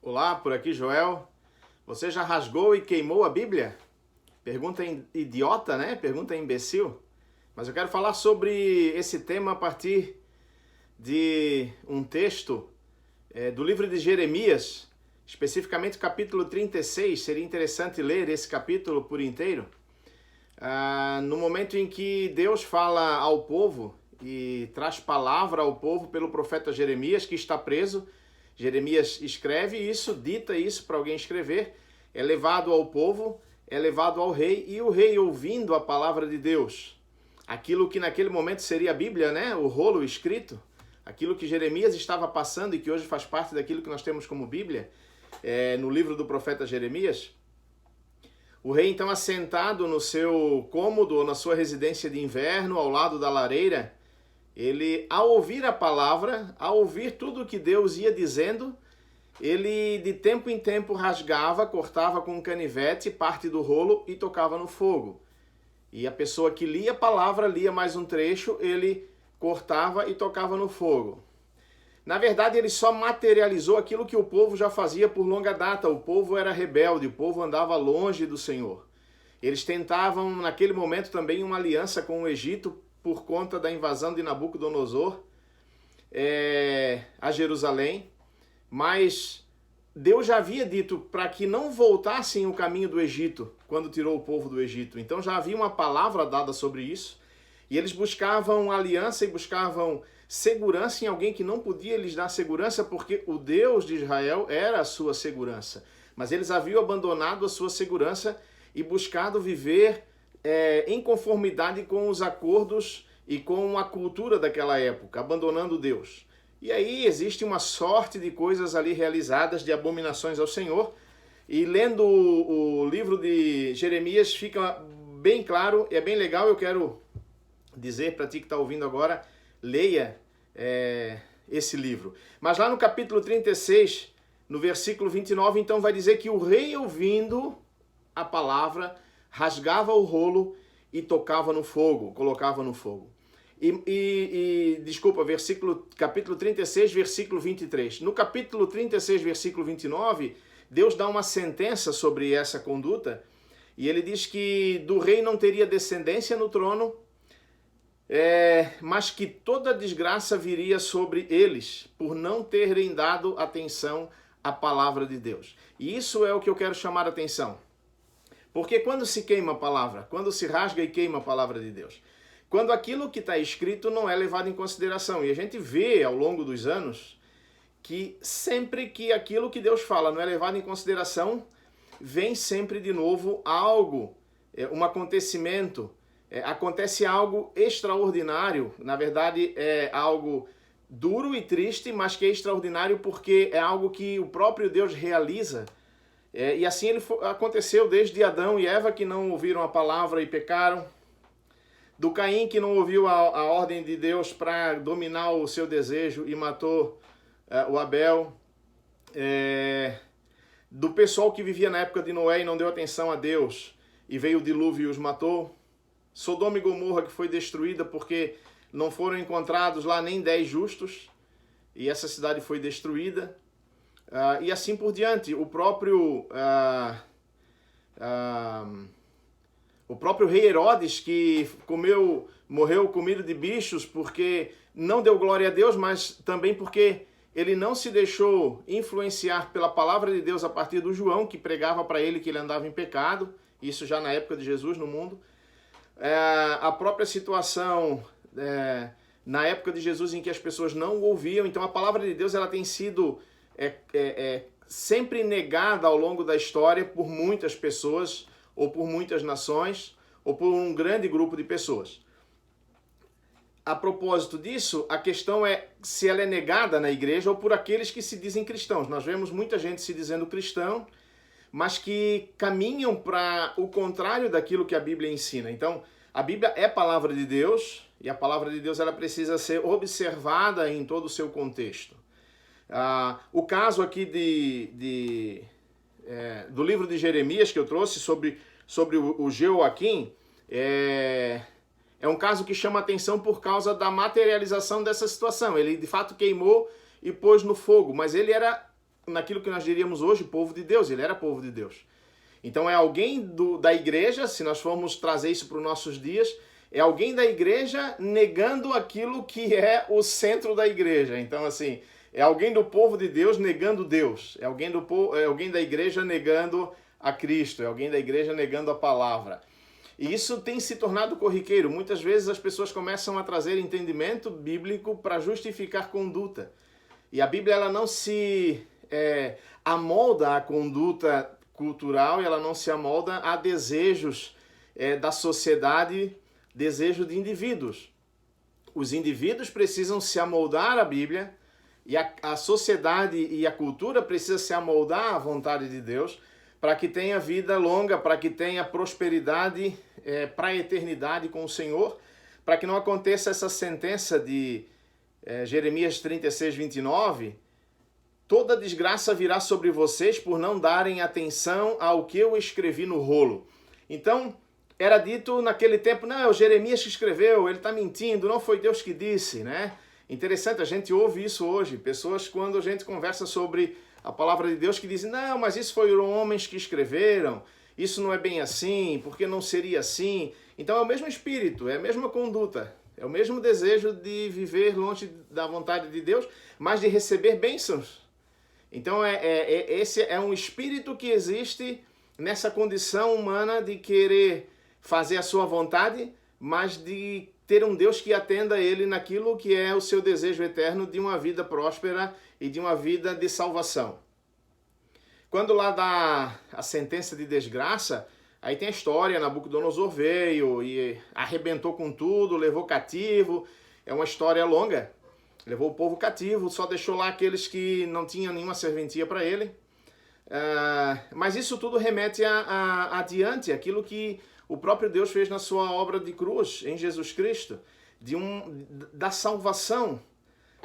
Olá, por aqui Joel. Você já rasgou e queimou a Bíblia? Pergunta idiota, né? Pergunta imbecil. Mas eu quero falar sobre esse tema a partir de um texto do livro de Jeremias, especificamente o capítulo 36. Seria interessante ler esse capítulo por inteiro. No momento em que Deus fala ao povo e traz palavra ao povo pelo profeta Jeremias, que está preso. Jeremias escreve isso, dita isso para alguém escrever, é levado ao povo, é levado ao rei, e o rei, ouvindo a palavra de Deus, aquilo que naquele momento seria a Bíblia, né? O rolo escrito, aquilo que Jeremias estava passando e que hoje faz parte daquilo que nós temos como Bíblia, no livro do profeta Jeremias. O rei, então, assentado no seu cômodo ou na sua residência de inverno, ao lado da lareira, ele, ao ouvir a palavra, ao ouvir tudo o que Deus ia dizendo, ele de tempo em tempo rasgava, cortava com um canivete parte do rolo e tocava no fogo. E a pessoa que lia a palavra, lia mais um trecho, ele cortava e tocava no fogo. Na verdade, ele só materializou aquilo que o povo já fazia por longa data. O povo era rebelde, o povo andava longe do Senhor. Eles tentavam, naquele momento, também uma aliança com o Egito, por conta da invasão de Nabucodonosor a Jerusalém, mas Deus já havia dito para que não voltassem o caminho do Egito, quando tirou o povo do Egito. Então já havia uma palavra dada sobre isso, e eles buscavam aliança e buscavam segurança em alguém que não podia lhes dar segurança, porque o Deus de Israel era a sua segurança. Mas eles haviam abandonado a sua segurança e buscado viver em conformidade com os acordos e com a cultura daquela época, abandonando Deus. E aí existe uma sorte de coisas ali realizadas, de abominações ao Senhor. E lendo o livro de Jeremias fica bem claro, é bem legal. Eu quero dizer para ti que está ouvindo agora, leia esse livro. Mas lá no capítulo 36, no versículo 29, então vai dizer que o rei, ouvindo a palavra, rasgava o rolo e tocava no fogo, colocava no fogo. Desculpa, capítulo 36, versículo 23. No capítulo 36, versículo 29, Deus dá uma sentença sobre essa conduta, e ele diz que do rei não teria descendência no trono, mas que toda desgraça viria sobre eles, por não terem dado atenção à palavra de Deus. E isso é o que eu quero chamar a atenção. Porque quando se queima a palavra, quando se rasga e queima a palavra de Deus, quando aquilo que está escrito não é levado em consideração, e a gente vê ao longo dos anos que sempre que aquilo que Deus fala não é levado em consideração, vem sempre de novo algo, um acontecimento, acontece algo extraordinário, na verdade é algo duro e triste, mas que é extraordinário porque é algo que o próprio Deus realiza. E assim aconteceu desde Adão e Eva, que não ouviram a palavra e pecaram, do Caim, que não ouviu a ordem de Deus para dominar o seu desejo e matou o Abel, do pessoal que vivia na época de Noé e não deu atenção a Deus e veio o dilúvio e os matou, Sodoma e Gomorra, que foi destruída porque não foram encontrados lá nem 10 justos e essa cidade foi destruída. E assim por diante, o próprio rei Herodes, que morreu comido de bichos porque não deu glória a Deus, mas também porque ele não se deixou influenciar pela palavra de Deus a partir do João, que pregava para ele que ele andava em pecado, isso já na época de Jesus no mundo. A própria situação na época de Jesus em que as pessoas não o ouviam, então a palavra de Deus ela tem sido sempre negada ao longo da história por muitas pessoas, ou por muitas nações, ou por um grande grupo de pessoas. A propósito disso, a questão é se ela é negada na igreja ou por aqueles que se dizem cristãos. Nós vemos muita gente se dizendo cristão, mas que caminham para o contrário daquilo que a Bíblia ensina. Então, a Bíblia é palavra de Deus, e a palavra de Deus ela precisa ser observada em todo o seu contexto. O caso aqui do livro de Jeremias que eu trouxe sobre o Jeoaquim é um caso que chama atenção por causa da materialização dessa situação. Ele de fato queimou e pôs no fogo, mas ele era naquilo que nós diríamos hoje povo de Deus, ele era povo de Deus. Então é alguém da igreja, se nós formos trazer isso para os nossos dias, é alguém da igreja negando aquilo que é o centro da igreja. Então assim, é alguém do povo de Deus negando Deus, é alguém da igreja negando a Cristo, é alguém da igreja negando a palavra. E isso tem se tornado corriqueiro. Muitas vezes as pessoas começam a trazer entendimento bíblico para justificar conduta. E a Bíblia ela não se amolda à conduta cultural, ela não se amolda a desejos da sociedade, desejos de indivíduos. Os indivíduos precisam se amoldar à Bíblia e a sociedade e a cultura precisam se amoldar à vontade de Deus para que tenha vida longa, para que tenha prosperidade para a eternidade com o Senhor, para que não aconteça essa sentença de Jeremias 36, 29, toda desgraça virá sobre vocês por não darem atenção ao que eu escrevi no rolo. Então, era dito naquele tempo, não, é o Jeremias que escreveu, ele está mentindo, não foi Deus que disse, né? Interessante, a gente ouve isso hoje, pessoas quando a gente conversa sobre a palavra de Deus que dizem, não, mas isso foram homens que escreveram, isso não é bem assim, porque não seria assim. Então é o mesmo espírito, é a mesma conduta, é o mesmo desejo de viver longe da vontade de Deus, mas de receber bênçãos. Então esse é um espírito que existe nessa condição humana de querer fazer a sua vontade, mas de ter um Deus que atenda a ele naquilo que é o seu desejo eterno de uma vida próspera e de uma vida de salvação. Quando lá dá a sentença de desgraça, aí tem a história, Nabucodonosor veio e arrebentou com tudo, levou cativo, é uma história longa, levou o povo cativo, só deixou lá aqueles que não tinham nenhuma serventia para ele. Mas isso tudo remete adiante, aquilo que o próprio Deus fez na sua obra de cruz, em Jesus Cristo, da salvação,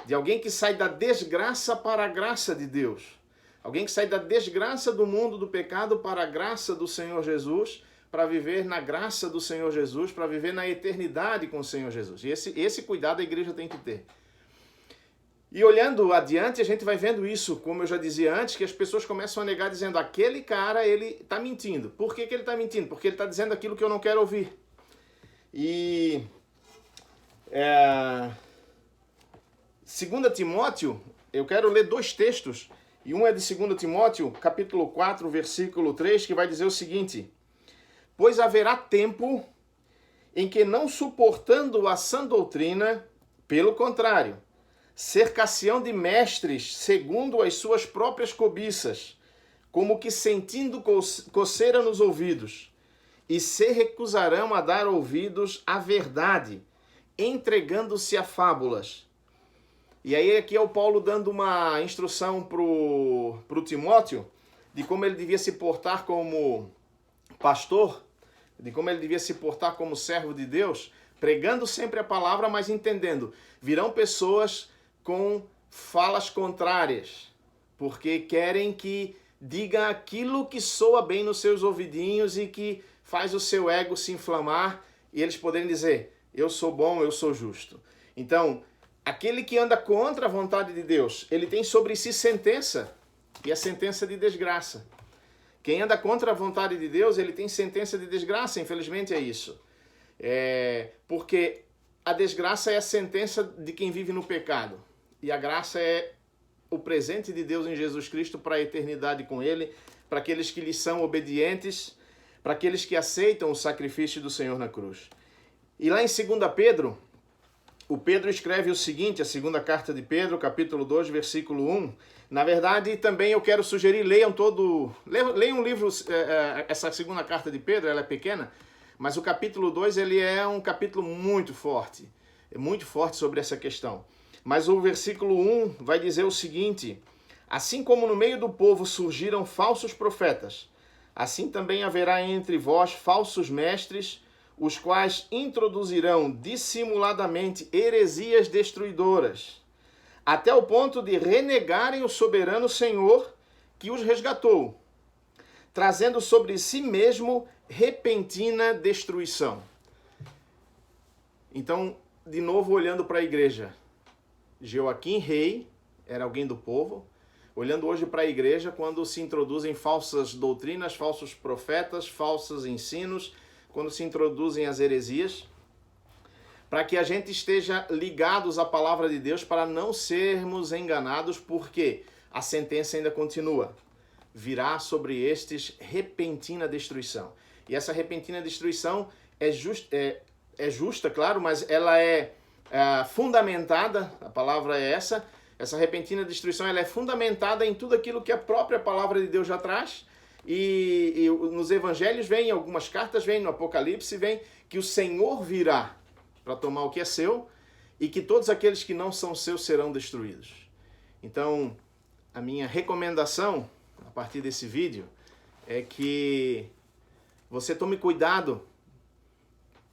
de alguém que sai da desgraça para a graça de Deus. Alguém que sai da desgraça do mundo do pecado para a graça do Senhor Jesus, para viver na graça do Senhor Jesus, para viver na eternidade com o Senhor Jesus. E esse cuidado a igreja tem que ter. E olhando adiante, a gente vai vendo isso, como eu já dizia antes, que as pessoas começam a negar dizendo, aquele cara, ele está mentindo. Por que ele está mentindo? Porque ele está dizendo aquilo que eu não quero ouvir. E 2 Timóteo, eu quero ler 2 textos, e um é de 2 Timóteo, capítulo 4, versículo 3, que vai dizer o seguinte, pois haverá tempo em que não suportando a sã doutrina, pelo contrário, cercar-se-ão de mestres segundo as suas próprias cobiças, como que sentindo coceira nos ouvidos, e se recusarão a dar ouvidos à verdade, entregando-se a fábulas. E aí aqui é o Paulo dando uma instrução pro Timóteo, de como ele devia se portar como pastor, de como ele devia se portar como servo de Deus, pregando sempre a palavra, mas entendendo. Virão pessoas com falas contrárias, porque querem que diga aquilo que soa bem nos seus ouvidinhos e que faz o seu ego se inflamar e eles poderem dizer, eu sou bom, eu sou justo. Então, aquele que anda contra a vontade de Deus, ele tem sobre si sentença, e a sentença de desgraça. Quem anda contra a vontade de Deus, ele tem sentença de desgraça, infelizmente é isso. Porque a desgraça é a sentença de quem vive no pecado. E a graça é o presente de Deus em Jesus Cristo para a eternidade com Ele, para aqueles que lhe são obedientes, para aqueles que aceitam o sacrifício do Senhor na cruz. E lá em 2 Pedro, o Pedro escreve o seguinte, a segunda carta de Pedro, capítulo 2, versículo 1. Na verdade, também eu quero sugerir, leiam um livro, essa segunda carta de Pedro, ela é pequena, mas o capítulo 2, ele é um capítulo muito forte sobre essa questão. Mas o versículo 1 vai dizer o seguinte, assim como no meio do povo surgiram falsos profetas, assim também haverá entre vós falsos mestres, os quais introduzirão dissimuladamente heresias destruidoras, até o ponto de renegarem o soberano Senhor que os resgatou, trazendo sobre si mesmo repentina destruição. Então, de novo olhando para a igreja, Joaquim, rei, era alguém do povo. olhando hoje para a igreja, quando se introduzem falsas doutrinas, falsos profetas, falsos ensinos, quando se introduzem as heresias, para que a gente esteja ligados à palavra de Deus para não sermos enganados, porque a sentença ainda continua. Virá sobre estes repentina destruição. E essa repentina destruição é justa, claro, mas ela é fundamentada, a palavra é essa repentina destruição ela é fundamentada em tudo aquilo que a própria palavra de Deus já traz, e nos evangelhos vem, algumas cartas vem, no Apocalipse vem, que o Senhor virá para tomar o que é seu, e que todos aqueles que não são seus serão destruídos. Então, a minha recomendação, a partir desse vídeo, é que você tome cuidado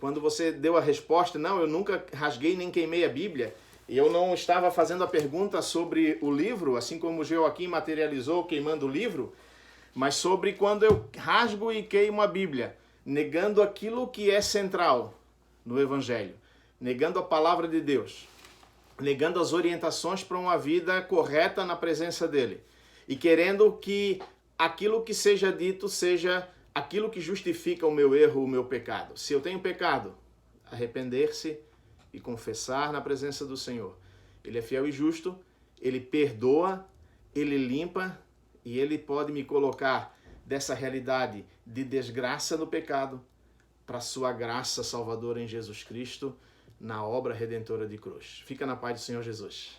quando você deu a resposta, não, eu nunca rasguei nem queimei a Bíblia, e eu não estava fazendo a pergunta sobre o livro, assim como o Joaquim materializou queimando o livro, mas sobre quando eu rasgo e queimo a Bíblia, negando aquilo que é central no Evangelho, negando a palavra de Deus, negando as orientações para uma vida correta na presença dele, e querendo que aquilo que seja dito seja aquilo que justifica o meu erro, o meu pecado. Se eu tenho pecado, arrepender-se e confessar na presença do Senhor. Ele é fiel e justo, ele perdoa, ele limpa, e ele pode me colocar dessa realidade de desgraça do pecado para a sua graça salvadora em Jesus Cristo, na obra redentora de cruz. Fica na paz do Senhor Jesus.